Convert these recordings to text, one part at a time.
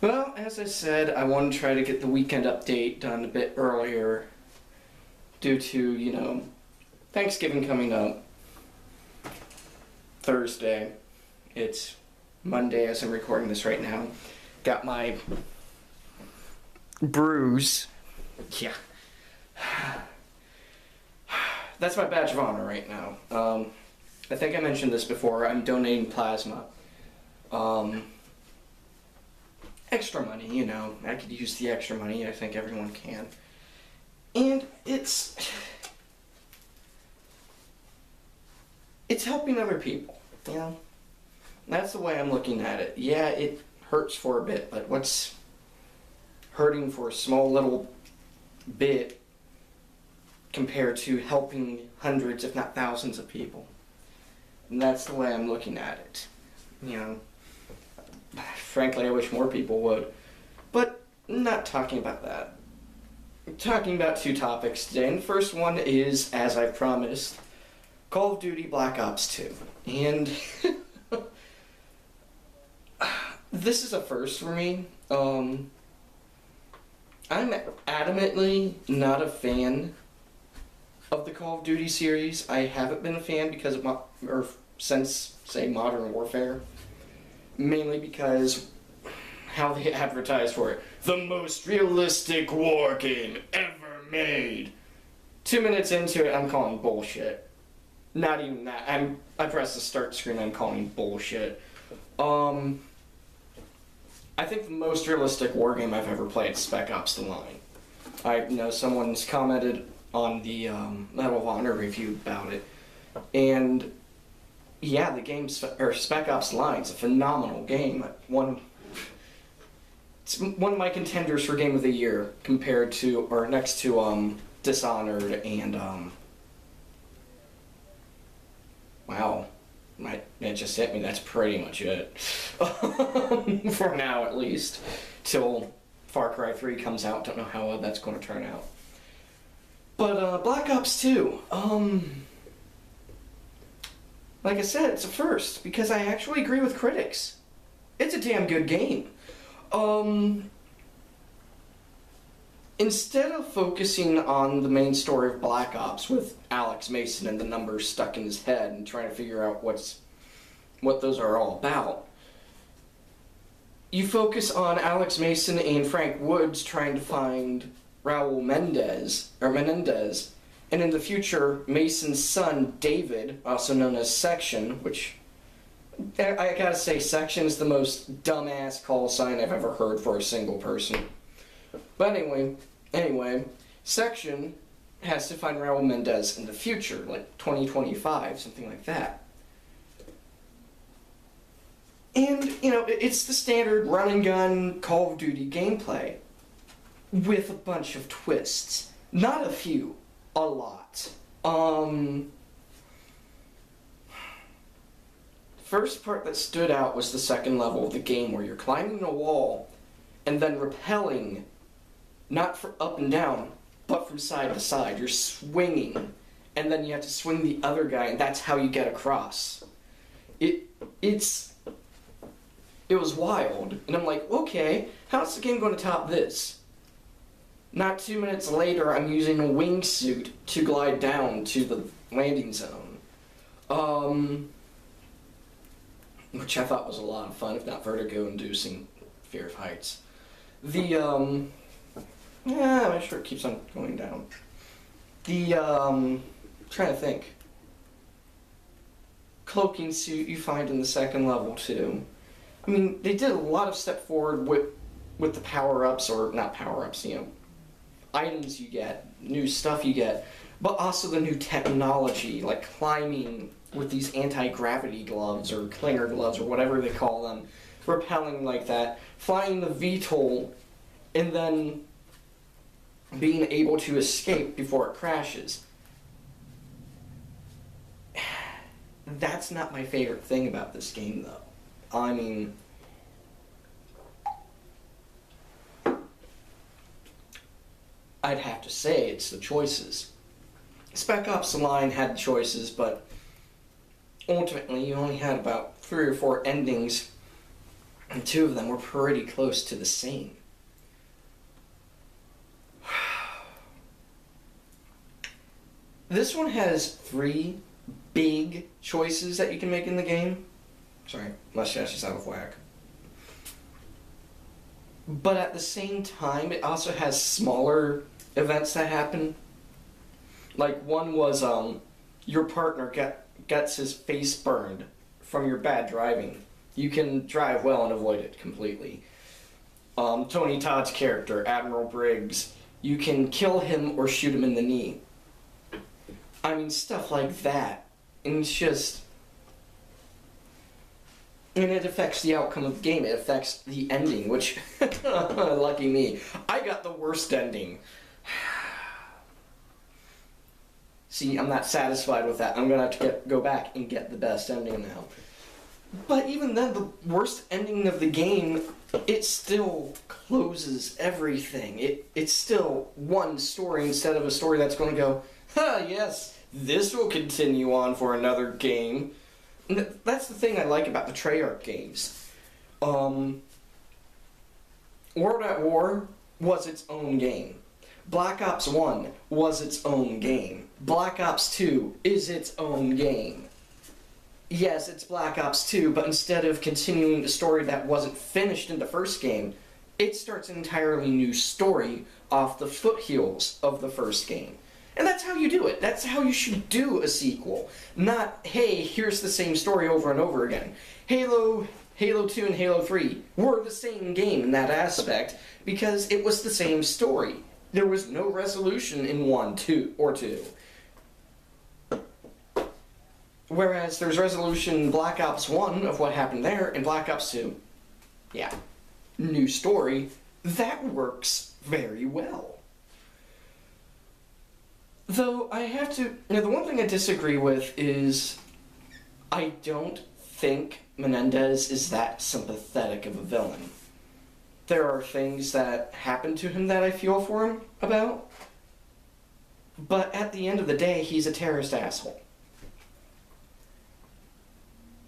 Well, as I said, I want to try to get the weekend update done a bit earlier due to, Thanksgiving coming up Thursday. It's Monday as I'm recording this right now. Got my bruise. Yeah. That's my badge of honor right now. I think I mentioned this before. I'm donating plasma. Extra money, I could use the extra money. I think everyone can. And it's helping other people, That's the way I'm looking at it. Yeah, it hurts for a bit, but what's hurting for a small little bit compared to helping hundreds, if not thousands of people? And that's the way I'm looking at it. Frankly, I wish more people would. But I'm not talking about that. I'm talking about two topics today. And the first one is, as I promised, Call of Duty Black Ops 2. And this is a first for me. I'm adamantly not a fan of the Call of Duty series. I haven't been a fan because of since, say, Modern Warfare. Mainly because how they advertised for it. The most realistic war game ever made. 2 minutes into it, I'm calling bullshit. Not even that. I press the start screen, I'm calling bullshit. I think the most realistic war game I've ever played is Spec Ops: The Line. I know someone's commented on the Medal of Honor review about it, and yeah, the game Spec Ops: The Line is a phenomenal game. It's one of my contenders for Game of the Year, compared to, or next to, Dishonored and, wow, it just hit me, that's pretty much it. For now, at least. Till Far Cry 3 comes out, don't know how that's going to turn out. But, Black Ops 2, like I said, it's a first, because I actually agree with critics. It's a damn good game. Instead of focusing on the main story of Black Ops with Alex Mason and the numbers stuck in his head and trying to figure out what those are all about, you focus on Alex Mason and Frank Woods trying to find Raul Menendez, and in the future, Mason's son, David, also known as Section, which, I gotta say, Section is the most dumbass call sign I've ever heard for a single person. But anyway, Section has to find Raul Menendez in the future, like 2025, something like that. And, it's the standard run and gun Call of Duty gameplay with a bunch of twists. Not a few. A lot. First part that stood out was the second level of the game, where you're climbing a wall and then rappelling, not from up and down, but from side to side. You're swinging, and then you have to swing the other guy, and that's how you get across. It was wild, and I'm like, okay, how's the game going to top this? Not 2 minutes later, I'm using a wingsuit to glide down to the landing zone. Which I thought was a lot of fun, if not vertigo-inducing fear of heights. Yeah, my shirt keeps on going down. Trying to think. Cloaking suit you find in the second level, too. I mean, they did a lot of step forward with the power-ups, or not power-ups, items you get, new stuff you get, but also the new technology, like climbing with these anti-gravity gloves, or clinger gloves, or whatever they call them, rappelling like that, flying the VTOL, and then being able to escape before it crashes. That's not my favorite thing about this game, though. I mean, I'd have to say it's the choices. Spec Ops: The Line had choices, but ultimately you only had about 3 or 4 endings and two of them were pretty close to the same. This one has 3 big choices that you can make in the game. Sorry, mustache is out of whack. But at the same time, it also has smaller events that happen. Like, one was, your partner gets his face burned from your bad driving. You can drive well and avoid it completely. Tony Todd's character, Admiral Briggs, you can kill him or shoot him in the knee. I mean, stuff like that. And it's just... And it affects the outcome of the game. It affects the ending, which... lucky me. I got the worst ending. See, I'm not satisfied with that. I'm gonna have to go back and get the best ending now. But even then, the worst ending of the game, it still closes everything. It's still one story instead of a story that's going to go, yes, this will continue on for another game. And that's the thing I like about the Treyarch games. World at War was its own game. Black Ops 1 was its own game. Black Ops 2 is its own game. Yes, it's Black Ops 2, but instead of continuing the story that wasn't finished in the first game, it starts an entirely new story off the foothills of the first game. And that's how you do it. That's how you should do a sequel. Not, hey, here's the same story over and over again. Halo 2 and Halo 3 were the same game in that aspect because it was the same story. There was no resolution in 1, 2, or 2. Whereas there's resolution in Black Ops 1 of what happened there, and Black Ops 2, yeah, new story, that works very well. Though I have to, the one thing I disagree with is I don't think Menendez is that sympathetic of a villain. There are things that happen to him that I feel for him about, but at the end of the day, he's a terrorist asshole.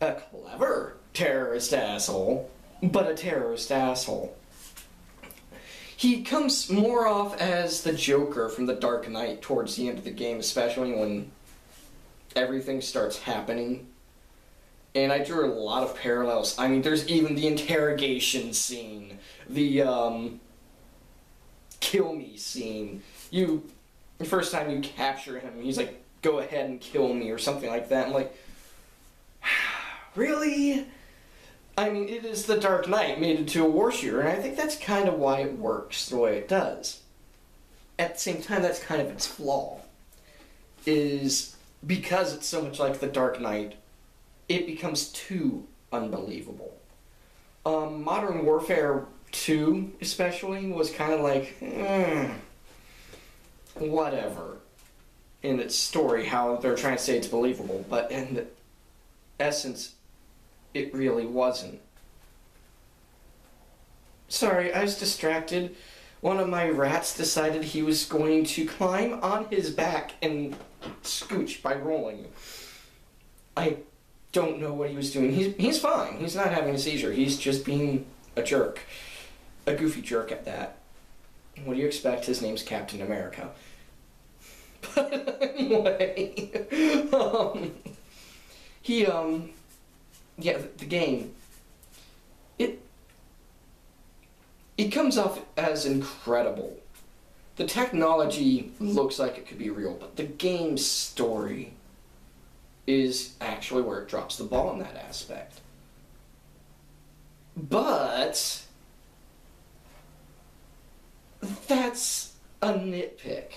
A clever terrorist asshole, but a terrorist asshole. He comes more off as the Joker from The Dark Knight towards the end of the game, especially when everything starts happening. And I drew a lot of parallels. I mean, there's even the interrogation scene, the kill me scene. The first time you capture him, he's like, go ahead and kill me, or something like that. I'm like, really? I mean, it is The Dark Knight made into a war shooter, and I think that's kind of why it works the way it does. At the same time, that's kind of its flaw. Is because it's so much like The Dark Knight, it becomes too unbelievable. Modern Warfare 2, especially, was kind of like, whatever, in its story, how they're trying to say it's believable, but in the essence, it really wasn't. Sorry, I was distracted. One of my rats decided he was going to climb on his back and scooch by rolling. I don't know what he was doing. He's fine. He's not having a seizure. He's just being a jerk. A goofy jerk at that. What do you expect? His name's Captain America. But anyway, yeah, the game, it comes off as incredible. The technology looks like it could be real, but the game's story is actually where it drops the ball in that aspect. But that's a nitpick.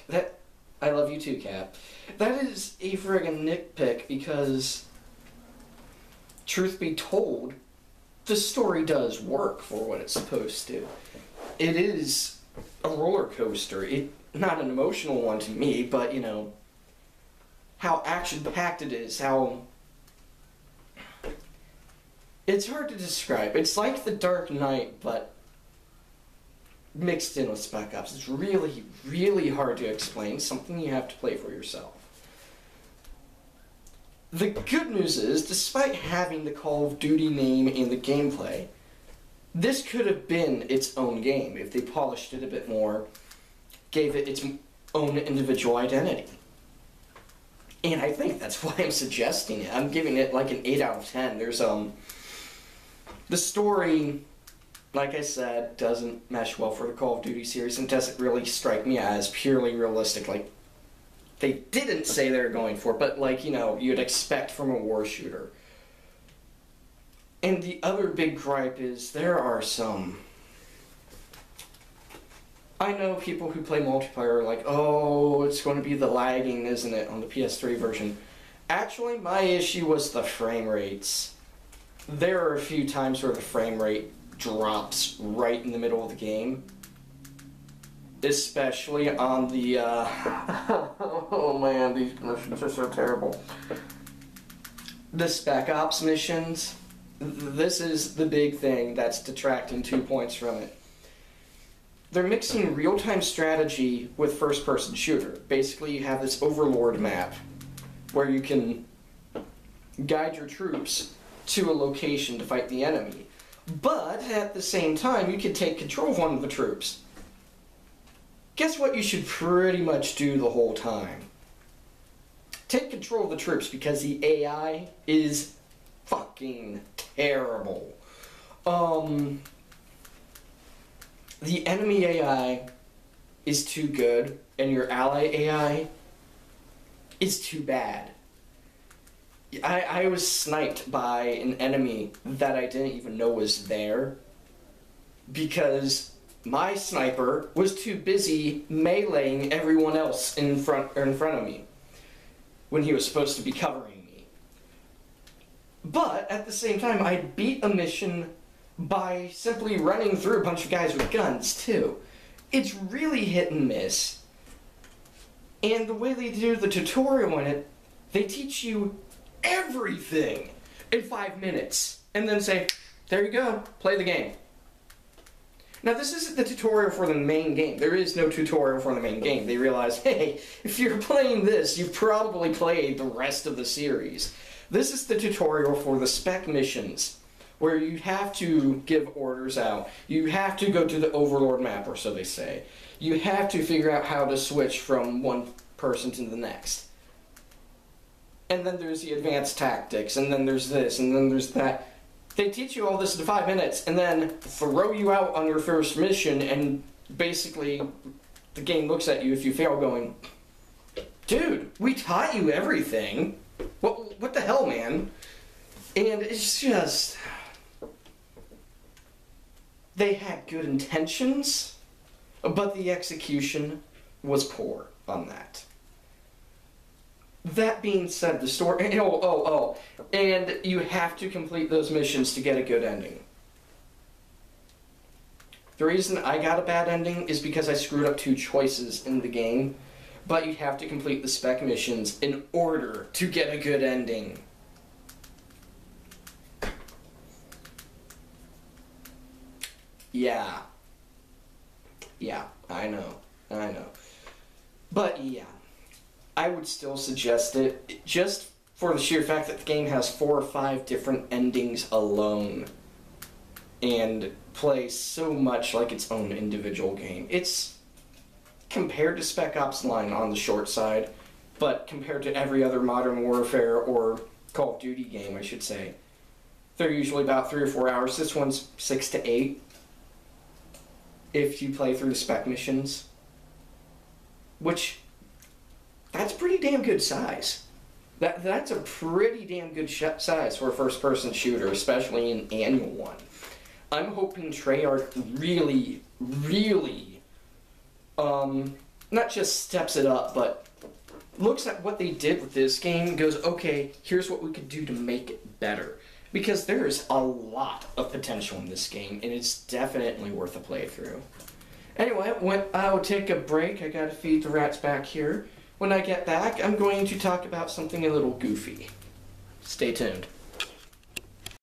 I love you too, Cap. That is a friggin' nitpick because, truth be told, the story does work for what it's supposed to. It is a roller coaster. Not an emotional one to me, but, how action-packed it is, how... It's hard to describe. It's like The Dark Knight, but mixed in with Spec Ops. It's really, really hard to explain. Something you have to play for yourself. The good news is, despite having the Call of Duty name in the gameplay, This could have been its own game if they polished it a bit more, gave it its own individual identity. And I think that's why I'm suggesting it. I'm giving it like an 8 out of 10. There's the story, like I said, doesn't mesh well for the Call of Duty series and doesn't really strike me as purely realistic. Like, they didn't say they were going for, but like, you know, you'd expect from a war shooter. And the other big gripe is there are some... I know people who play multiplayer are like, oh, it's going to be the lagging, isn't it, on the PS3 version. Actually, my issue was the frame rates. There are a few times where the frame rate drops right in the middle of the game. Especially on the, oh man, these missions are so terrible. The Spec Ops missions, this is the big thing that's detracting 2 points from it. They're mixing real-time strategy with first-person shooter. Basically, you have this Overlord map where you can guide your troops to a location to fight the enemy. But, at the same time, you can take control of one of the troops. Guess what you should pretty much do the whole time? Take control of the troops because the AI is fucking terrible. The enemy AI is too good, and your ally AI is too bad. I was sniped by an enemy that I didn't even know was there because my sniper was too busy meleeing everyone else in front of me when he was supposed to be covering me. But at the same time, I beat a mission by simply running through a bunch of guys with guns, too. It's really hit and miss. And the way they do the tutorial in it, they teach you everything in 5 minutes. And then say, there you go, play the game. Now, this isn't the tutorial for the main game. There is no tutorial for the main game. They realize, hey, if you're playing this, you've probably played the rest of the series. This is the tutorial for the spec missions, where you have to give orders out. You have to go to the Overlord map, or so they say. You have to figure out how to switch from one person to the next. And then there's the advanced tactics, and then there's this, and then there's that. They teach you all this in 5 minutes, and then throw you out on your first mission, and basically the game looks at you if you fail going, dude, we taught you everything. What the hell, man? And it's just... They had good intentions, but the execution was poor on that. That being said, the story... And you have to complete those missions to get a good ending. The reason I got a bad ending is because I screwed up 2 choices in the game, but you have to complete the spec missions in order to get a good ending. Yeah. Yeah, I know. But yeah, I would still suggest it, just for the sheer fact that the game has 4 or 5 different endings alone, and plays so much like its own individual game. It's, compared to Spec Ops Line, on the short side, but compared to every other Modern Warfare or Call of Duty game, I should say, they're usually about 3 or 4 hours. This one's 6 to 8. If you play through the spec missions, which, that's pretty damn good size. That's a pretty damn good size for a first-person shooter, especially an annual one. I'm hoping Treyarch really, not just steps it up, but looks at what they did with this game and goes, okay, here's what we could do to make it better. Because there's a lot of potential in this game, and it's definitely worth a playthrough. Anyway, I'll take a break. I gotta feed the rats back here. When I get back, I'm going to talk about something a little goofy. Stay tuned.